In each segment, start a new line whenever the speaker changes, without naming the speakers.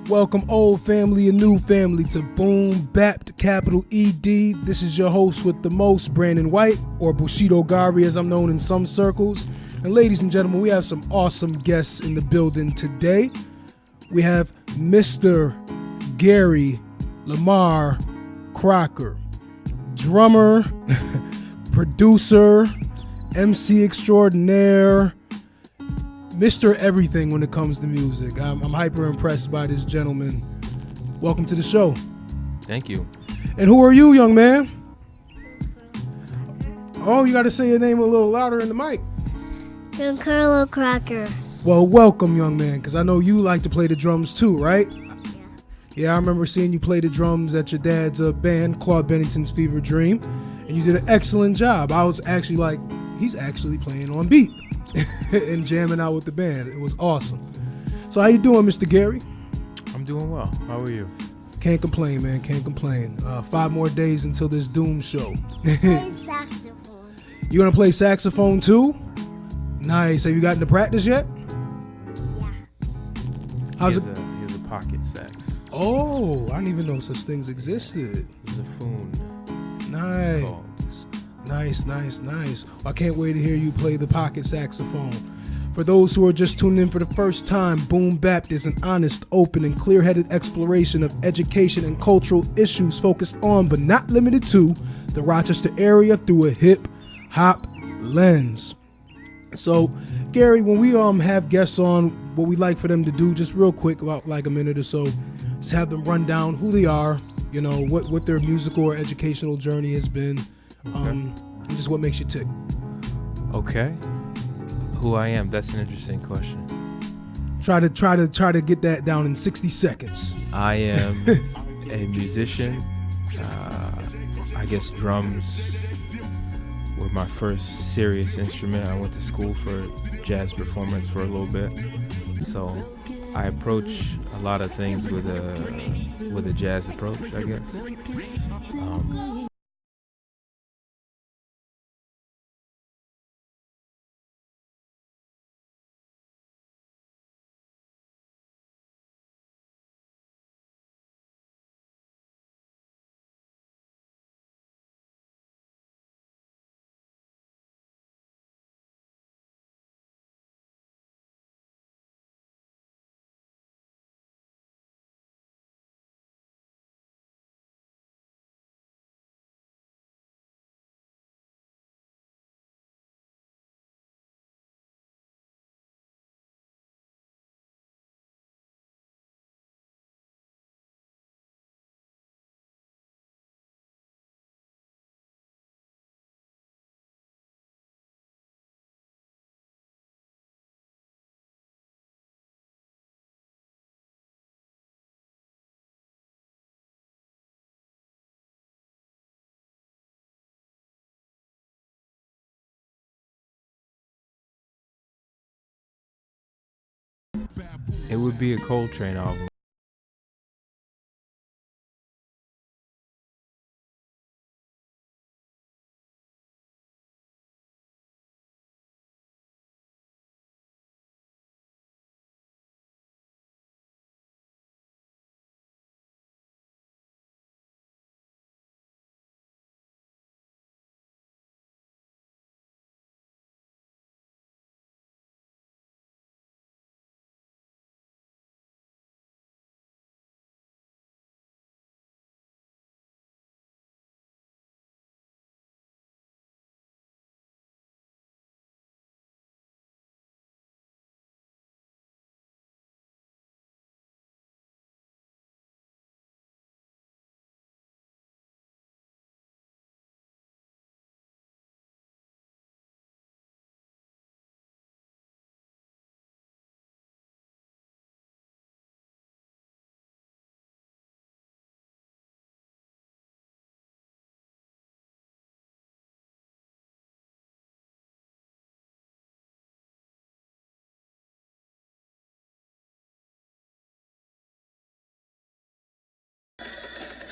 Welcome old family and new family to BoomBappED, capital ED. This is your host with the most, Brandon White, or Bushido Gary as I'm known in some circles. And ladies and gentlemen, we have some awesome guests in the building today. We have Mr. Gary Lamar Crocker, drummer, producer, MC extraordinaire, Mr. Everything when it comes to music. I'm hyper impressed by this gentleman. Welcome to the show.
Thank you.
And who are you, young man? Oh, you got to say your name a little louder in the mic.
Tranquil Crocker.
Well, welcome, young man, because I know you like to play the drums too, right? Yeah, I remember seeing you play the drums at your dad's band, Claude Bennington's Fever Dream, and you did an excellent job. I was actually like, he's actually playing on beat and jamming out with the band. It was awesome. So how you doing, Mr. Gary?
I'm doing well. How are you?
Can't complain, man. Can't complain. 5 more days until this Doom show.
Play saxophone.
You gonna play saxophone too? Nice. Have you gotten to practice yet?
Yeah.
How's it?
Here's a pocket sax.
Oh, I didn't even know such things existed.
Zaffoon.
Nice. Nice. I can't wait to hear you play the pocket saxophone. For those who are just tuning in for the first time, BoomBappED is an honest, open, and clear-headed exploration of education and cultural issues focused on, but not limited to, the Rochester area through a hip-hop lens. So, Gary, when we have guests on, what we like for them to do, just real quick, about like a minute or so, just have them run down who they are, you know, what their musical or educational journey has been. And just what makes you tick.
Okay. Who I am, that's an interesting question.
Try to get that down in 60 seconds.
I am a musician. I guess drums were my first serious instrument. I went to school for jazz performance for a little bit. So I approach a lot of things with a jazz approach, I guess. It would be a Coltrane album.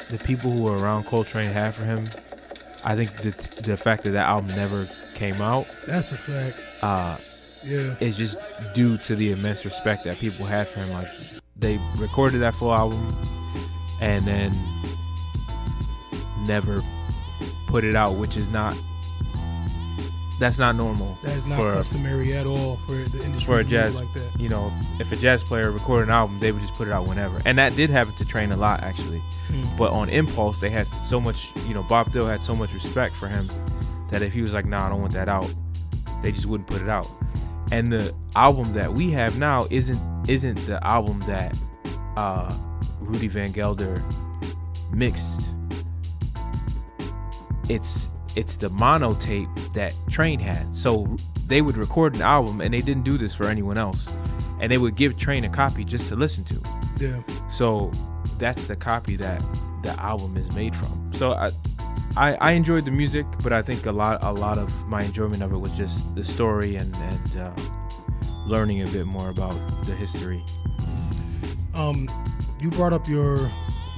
The people who were around Coltrane had for him, I think the fact that album never came out,
That's a fact.
is just due to the immense respect that people had for him. Like, they recorded that full album and then never put it out, which is that's not normal.
That is not customary at all for the industry
for a jazz
like that.
You know, if a jazz player recorded an album, they would just put it out whenever, and that did happen to Train a lot actually. But on Impulse, they had so much, you know, Bob Dylan had so much respect for him that if he was like, nah, I don't want that out, they just wouldn't put it out. And the album that we have now isn't the album that Rudy Van Gelder mixed. It's the mono tape that Train had. So they would record an album, and they didn't do this for anyone else, and they would give Train a copy just to listen to.
Yeah.
So that's the copy that the album is made from. So I enjoyed the music, but I think a lot of my enjoyment of it was just the story and learning a bit more about the history.
You brought up your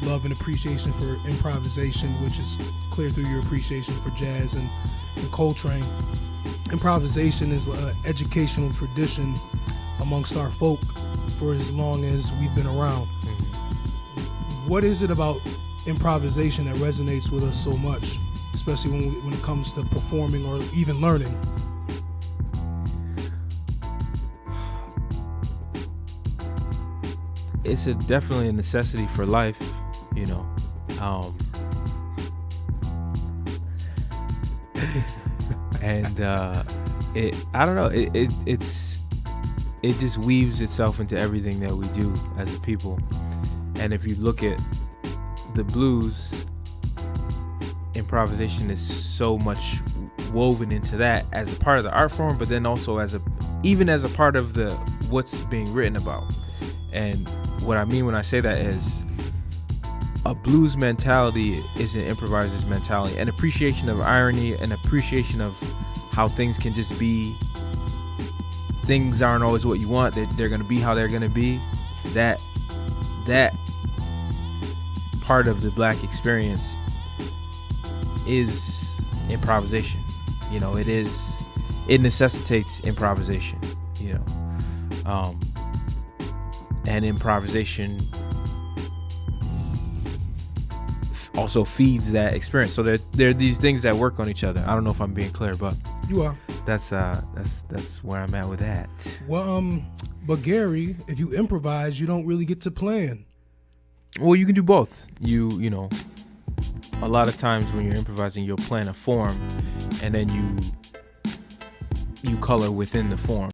love and appreciation for improvisation, which is clear through your appreciation for jazz and Coltrane. Improvisation is an educational tradition amongst our folk for as long as we've been around. What is it about improvisation that resonates with us so much, especially when it comes to performing or even learning?
It's definitely a necessity for life, you know. And I don't know, it just weaves itself into everything that we do as a people. And if you look at the blues, improvisation is so much woven into that as a part of the art form, but then also even as a part of what's being written about. And what I mean when I say that is a blues mentality is an improviser's mentality, an appreciation of irony, an appreciation of how things can just be. Things aren't always what you want. They're going to be how they're going to be. That part of the black experience is improvisation. You know, it necessitates improvisation, you know. And improvisation also feeds that experience. So there are these things that work on each other. I don't know if I'm being clear, but
you are.
That's where I'm at with that.
Well, but Gary, if you improvise, you don't really get to plan.
Well, you can do both. You know, a lot of times when you're improvising, you'll plan a form, and then you color within the form.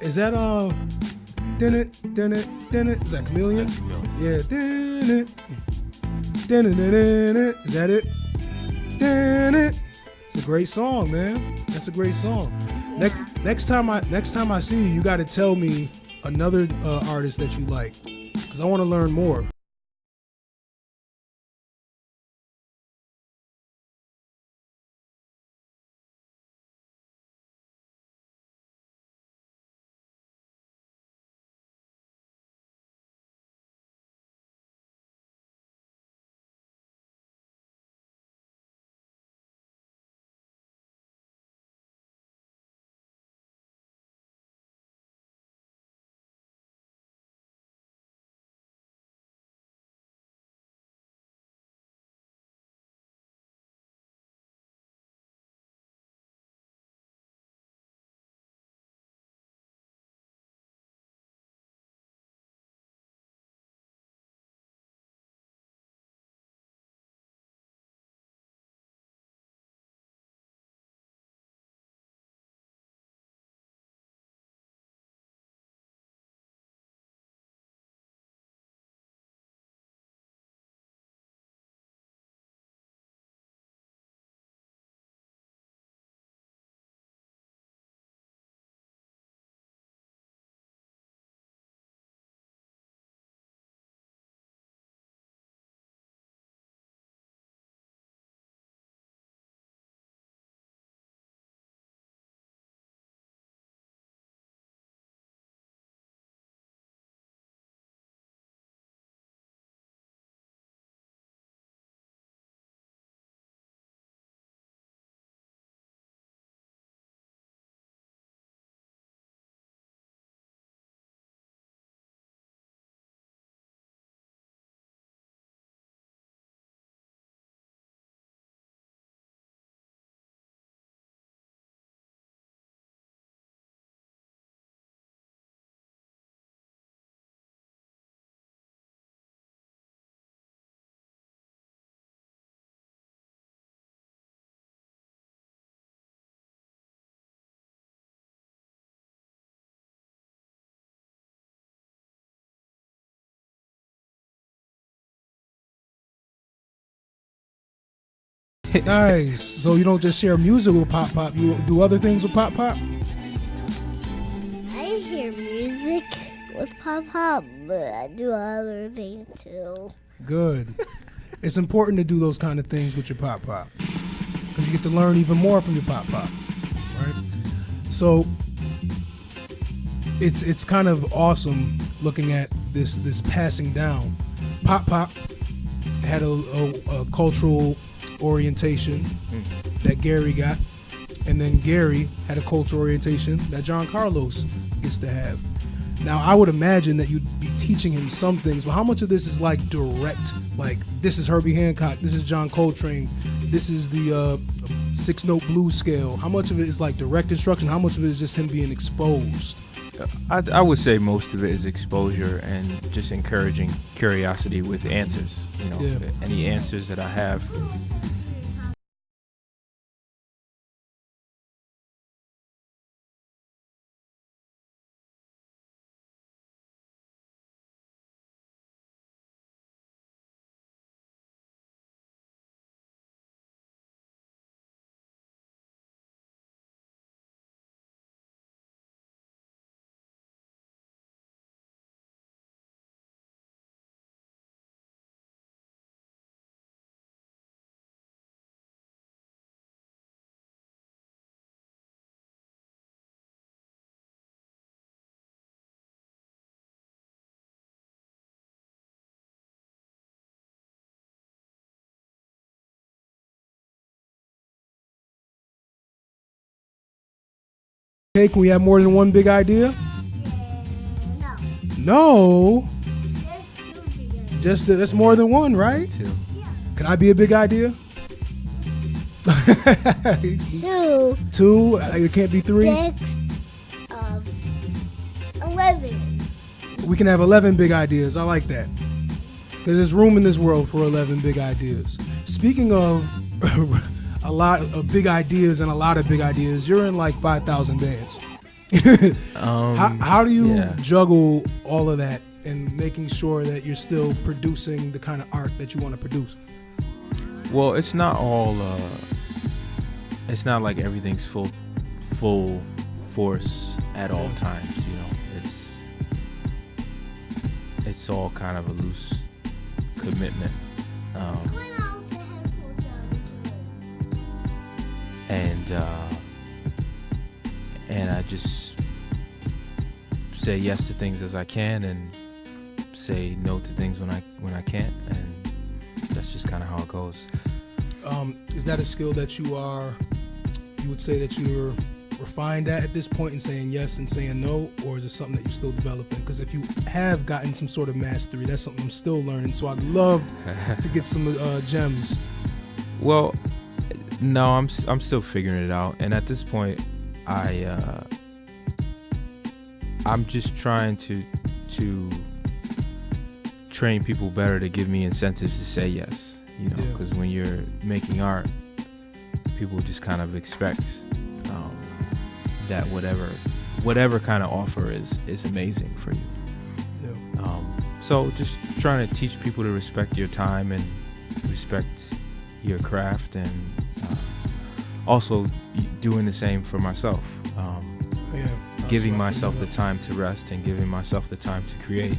Is that dun it? Is that Chameleon?
That's Chameleon.
Yeah, dun it. Is that it? It's a great song, man. That's a great song. Next time I see you, you got to tell me another artist that you like, because I want to learn more. Nice. So you don't just share music with Pop Pop, you do other things with Pop Pop?
I hear music with Pop Pop, but I do other things too.
Good. It's important to do those kind of things with your Pop Pop, because you get to learn even more from your Pop Pop, right? So it's kind of awesome looking at this passing down. Pop Pop had a cultural orientation that Gary got, and then Gary had a cultural orientation that John Carlos gets to have. Now I would imagine that you'd be teaching him some things, but how much of this is like direct, like this is Herbie Hancock, this is John Coltrane, this is the 6-note blues scale? How much of it is like direct instruction? How much of it is just him being exposed?
I would say most of it is exposure and just encouraging curiosity with answers. You know,
Yeah.
any answers that I have.
Okay, can we have more than one big idea?
No,
No,
just
just that's more than one, right?
Too.
Can I be a big idea?
two,
Two? It can't be three?
6, 11.
We can have 11 big ideas. I like that. Because there's room in this world for 11 big ideas. Speaking of a lot of big ideas and a lot of big ideas, you're in like 5,000 bands. How do you juggle all of that and making sure that you're still producing the kind of art that you want to produce?
Well, it's not all. It's not like everything's full force at all times. You know, it's all kind of a loose commitment. And I just say yes to things as I can and say no to things when I can't, and that's just kind of how it goes.
Is that a skill that you would say that you're refined at this point in saying yes and saying no, or is it something that you're still developing? Because if you have gotten some sort of mastery, that's something I'm still learning, so I'd love to get some gems.
Well, no, I'm still figuring it out, and at this point I'm just trying to train people better to give me incentives to say yes, because when you're making art, people just kind of expect that whatever kind of offer is amazing for you. Yeah. So just trying to teach people to respect your time and respect your craft, and also doing the same for myself. Giving myself the time to rest and giving myself the time to create.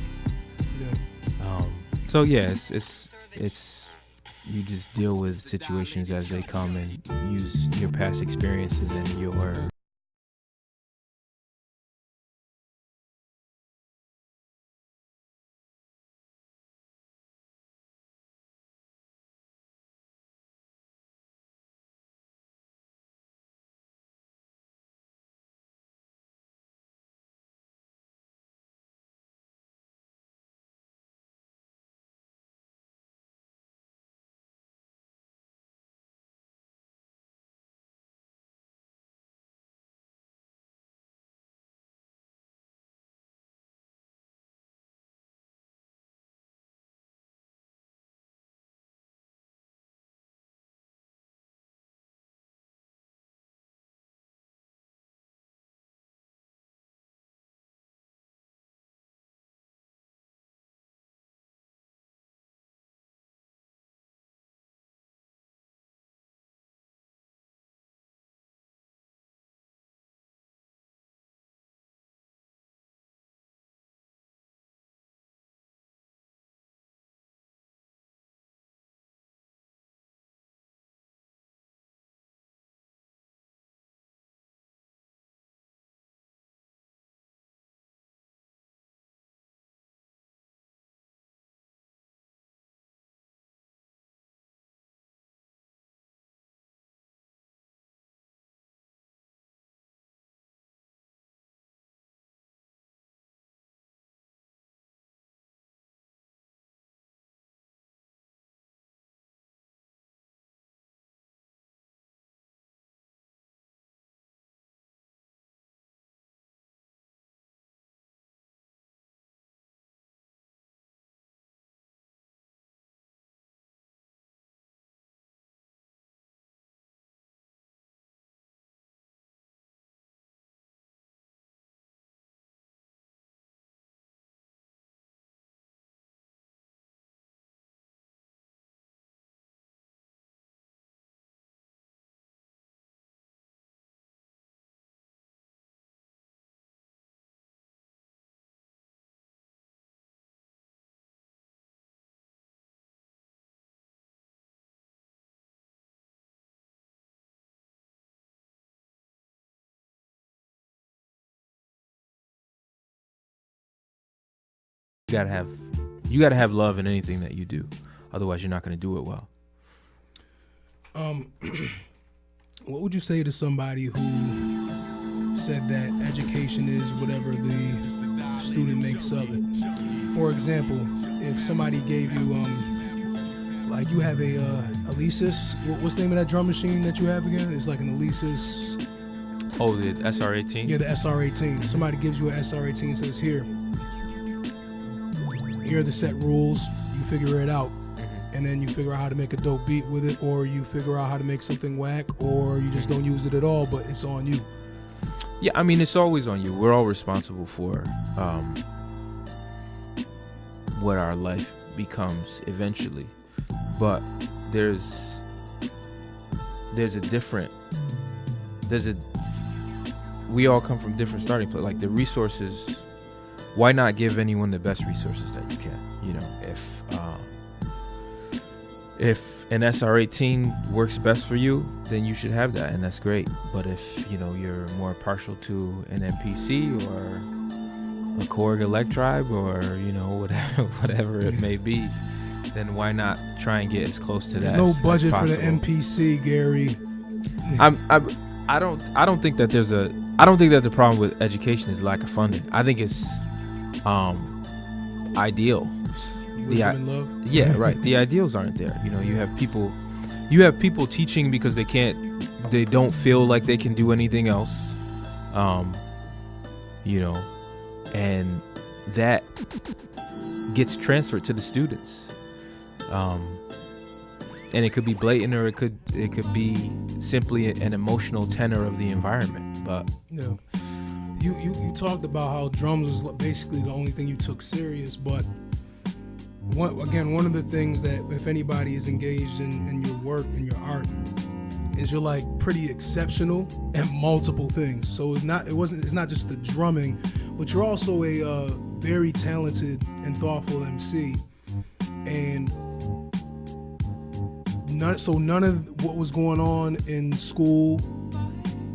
So yeah, it's you just deal with situations as they come and use your past experiences and your you gotta have love in anything that you do, otherwise you're not going to do it well.
What would you say to somebody who said that education is whatever the student makes of it? For example, if somebody gave you like you have a Alesis, what's the name of that drum machine that you have again? It's like an Alesis.
Oh, the SR-18?
Yeah, the SR-18. Somebody gives you an SR-18 and says, here are the set rules, you figure it out. And then you figure out how to make a dope beat with it, or you figure out how to make something whack, or you just don't use it at all, but it's on you.
Yeah, I mean, it's always on you. We're all responsible for what our life becomes eventually. But we all come from different starting place. Like the resources why not give anyone the best resources that you can? You know, if an SR18 works best for you, then you should have that, and that's great. But if, you know, you're more partial to an MPC or a Korg Electribe or, you know, whatever it may be, then why not try and get as close to
There's
that
no
as
budget for
possible.
the MPC, Gary.
I don't think that the problem with education is lack of funding. I think it's ideals.
In love.
Yeah, right. The ideals aren't there. You know, you have people teaching because they don't feel like they can do anything else. You know, and that gets transferred to the students. And it could be blatant, or it could be simply an emotional tenor of the environment. But
yeah, you talked about how drums was basically the only thing you took serious, but one of the things that, if anybody is engaged in your work and your art, is you're like pretty exceptional at multiple things. So it's not just the drumming, but you're also a very talented and thoughtful MC. And none of what was going on in school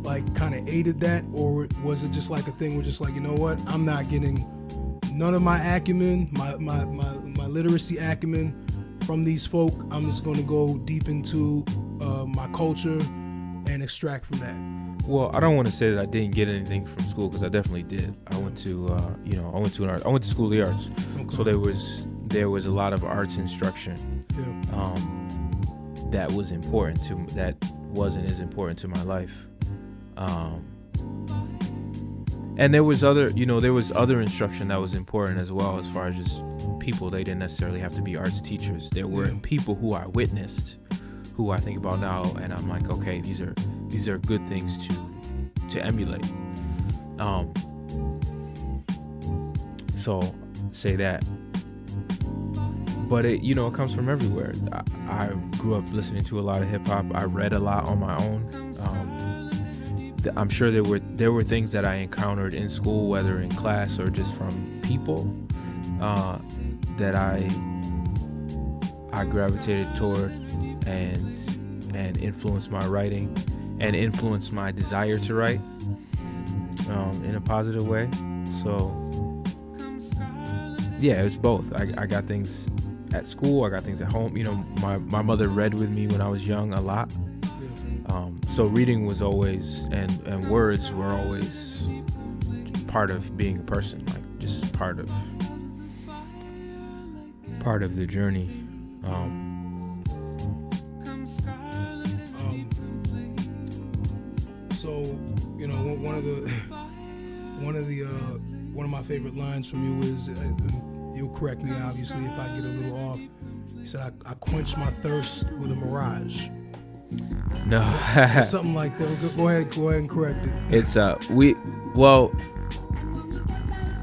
like kind of aided that, or was it just like a thing where just like, you know what, I'm not getting none of my acumen, my literacy acumen from these folk. I'm just going to go deep into my culture and extract from that.
Well, I don't want to say that I didn't get anything from school, because I definitely did. I went to I went to School of the Arts. Okay. So there was a lot of arts instruction.
Yeah.
That wasn't as important to my life. And there was other instruction that was important as well, as far as just people. They didn't necessarily have to be arts teachers. There were people who I witnessed, who I think about now, and I'm like, okay, these are good things to emulate. So say that. But it comes from everywhere. I grew up listening to a lot of hip hop. I read a lot on my own. I'm sure there were things that I encountered in school, whether in class or just from people, that I gravitated toward and influenced my writing and influenced my desire to write in a positive way. So yeah, it's both. I got things at school, I got things at home. You know, my mother read with me when I was young a lot. So reading was always, and words were always part of being a person, like just part of the journey.
So, you know, one of my favorite lines from you is, you'll correct me obviously if I get a little off. You said, I quench my thirst with a mirage.
No.
Or something like that. Go ahead and correct it.
It's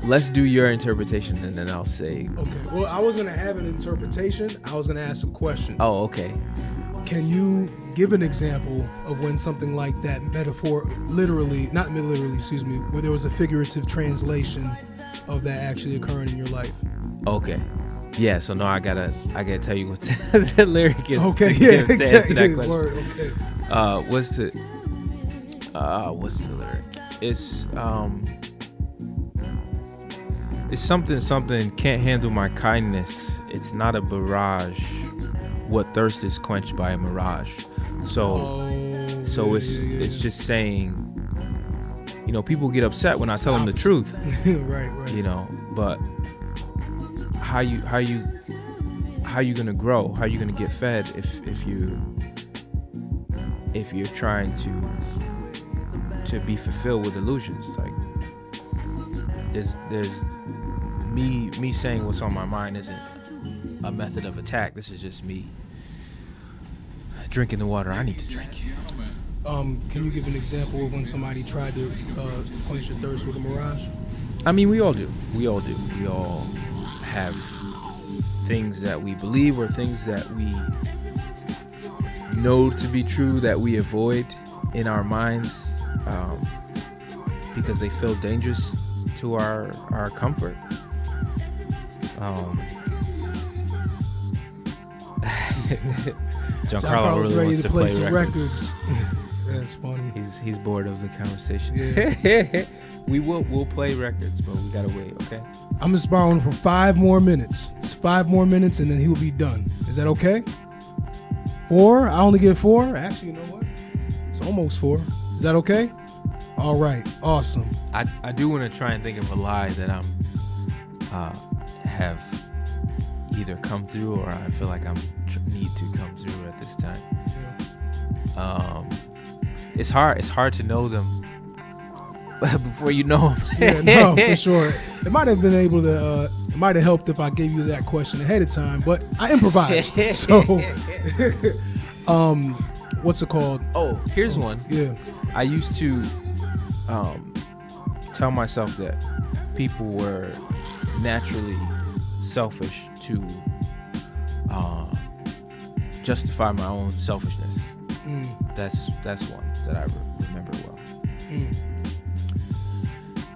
let's do your interpretation and then I'll say.
Okay. Well, I was gonna have an interpretation. I was gonna ask a question.
Oh, okay.
Can you give an example of when something like that not literally, excuse me, where there was a figurative translation of that actually occurring in your life?
Okay. Yeah, so now I gotta tell you what the lyric is.
Okay,
to
yeah,
answer
exactly.
that question.
Word, okay.
What's the lyric? It's something can't handle my kindness. It's not a barrage. What thirst is quenched by a mirage. It's just saying, you know, people get upset when I tell them the truth.
Right.
You know, but how you gonna grow? How you gonna get fed if you're trying to be fulfilled with illusions? Like there's me saying what's on my mind isn't a method of attack. This is just me drinking the water I need to drink.
Can you give an example of when somebody tried to quench your thirst with a mirage?
I mean, we all do. We all have things that we believe or things that we know to be true that we avoid in our minds because they feel dangerous to our comfort. Giancarlo really
ready
wants
to
to play
some
records.
That's funny.
He's bored of the conversation.
Yeah.
We'll play records, but we gotta wait. Okay.
I'm just borrowing for 5 more minutes. It's 5 more minutes, and then he will be done. Is that okay? 4? I only get 4. Actually, you know what? It's almost 4. Is that okay? All right. Awesome.
I do want to try and think of a lie that I'm have either come through or I feel like need to come through at this time.
Yeah.
It's hard to know them before you know them.
Yeah, no, for sure. It might have been able to. It might have helped if I gave you that question ahead of time, but I improvised. So, what's it called?
Oh, here's one.
Yeah.
I used to tell myself that people were naturally selfish to justify my own selfishness. That's one that I remember well.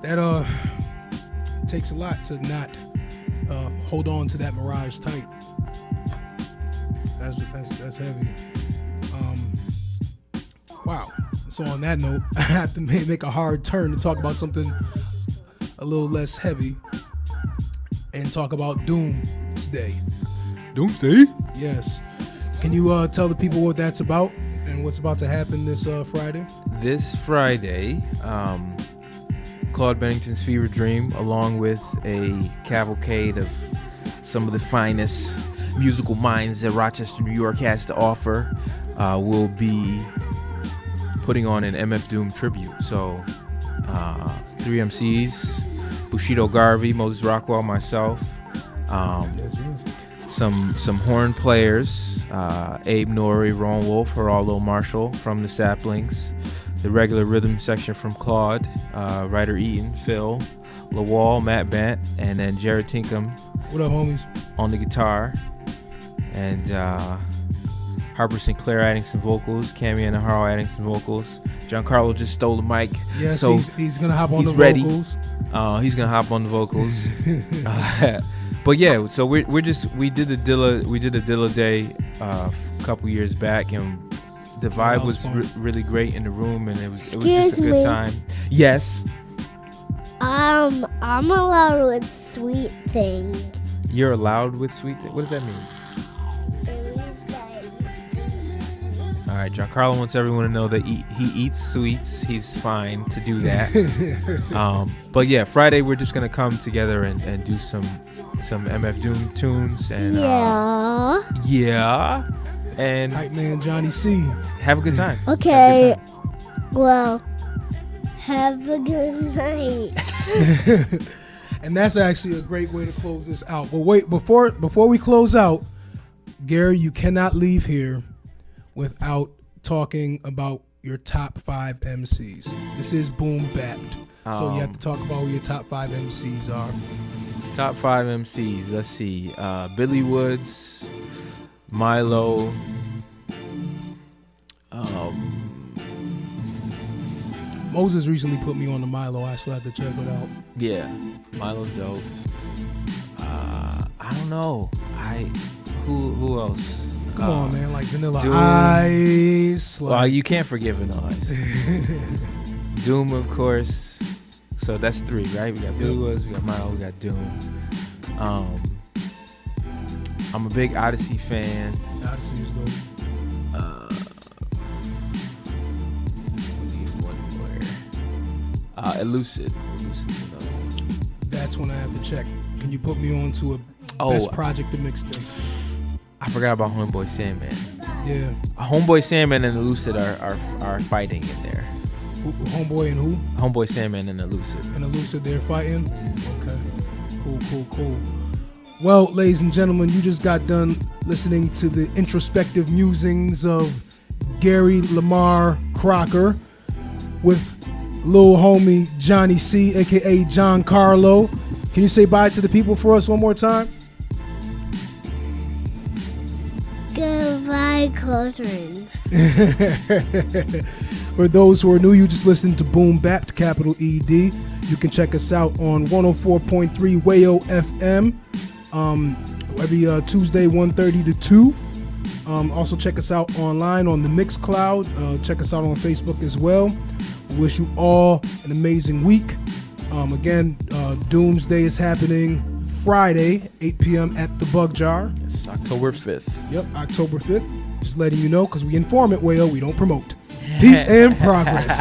That takes a lot to not hold on to that mirage tight. That's heavy. Wow. So on that note, I have to make a hard turn to talk about something a little less heavy and talk about Doomsday. Doomsday? Yes. Can you tell the people what that's about and what's about to happen this Friday?
This Friday, Claude Bennington's Fever Dream, along with a cavalcade of some of the finest musical minds that Rochester, New York has to offer, will be putting on an MF Doom tribute. So 3 MCs, Bushido Garvey, Moses Rockwell, myself, some horn players, Abe Norrie, Ron Wolf, Geraldo Marshall from the Saplings, the regular rhythm section from Claude, Ryder Eaton, Phil, Lawal, Matt Bant, and then Jared Tinkham.
What up, homies?
On the guitar, and Harper Sinclair adding some vocals, Cammy and Naharo adding some vocals. Giancarlo just stole the mic.
Yes,
so
he's gonna hop on the
ready.
vocals.
He's gonna hop on the vocals. But yeah, so we did a Dilla Day a couple years back, and the vibe was really great in the room, and it was just a good time. Yes.
I'm allowed with sweet things.
You're allowed with sweet things? What does that mean? All right, Giancarlo wants everyone to know that he eats sweets. He's fine to do that. But yeah, Friday we're just gonna come together and do some MF Doom tunes and and
Hype man Johnny C.
Have a good time.
Okay. Well, have a good night.
And that's actually a great way to close this out. But wait, before we close out, Gary, you cannot leave here without talking about your top 5 MCs. This is BoomBappED. So you have to talk about who your top 5 MCs are.
Top 5 MCs. Let's see. Billy Woods, Milo.
Moses recently put me on the Milo. I still have to check it out.
Yeah, Milo's dope. I don't know. Who else?
Come on, man, like Vanilla
Doom.
Ice.
Well, you can't forget Vanilla Ice. Doom, of course. So that's 3, right? We got Billy Woods, we got Milo, we got Doom. I'm a big Odyssey fan.
Odyssey is dope.
Elucid. Elucid's another one.
That's when I have to check. Can you put me on to a best project to mixtape?
I forgot about Homeboy Sandman.
Yeah.
Homeboy Sandman and Elucid are fighting in there.
Homeboy and who?
Homeboy Sandman and Elucid.
And Elucid, they're fighting? Okay. Cool. Well, ladies and gentlemen, you just got done listening to the introspective musings of Gary Lamar Crocker with little homie Johnny C, a.k.a. Giancarlo. Can you say bye to the people for us one more time?
Goodbye, children.
For those who are new, you just listened to BoomBappED, capital ED. You can check us out on 104.3 Wayo FM every Tuesday, 1:30 to 2. Also check us out online on the Mixcloud. Check us out on Facebook as well. We wish you all an amazing week. Again, Doomsday is happening Friday, 8 p.m. at the Bug Jar.
It's October 5th.
Yep, October 5th. Just letting you know, because we inform at Wayo, we don't promote. Peace and progress.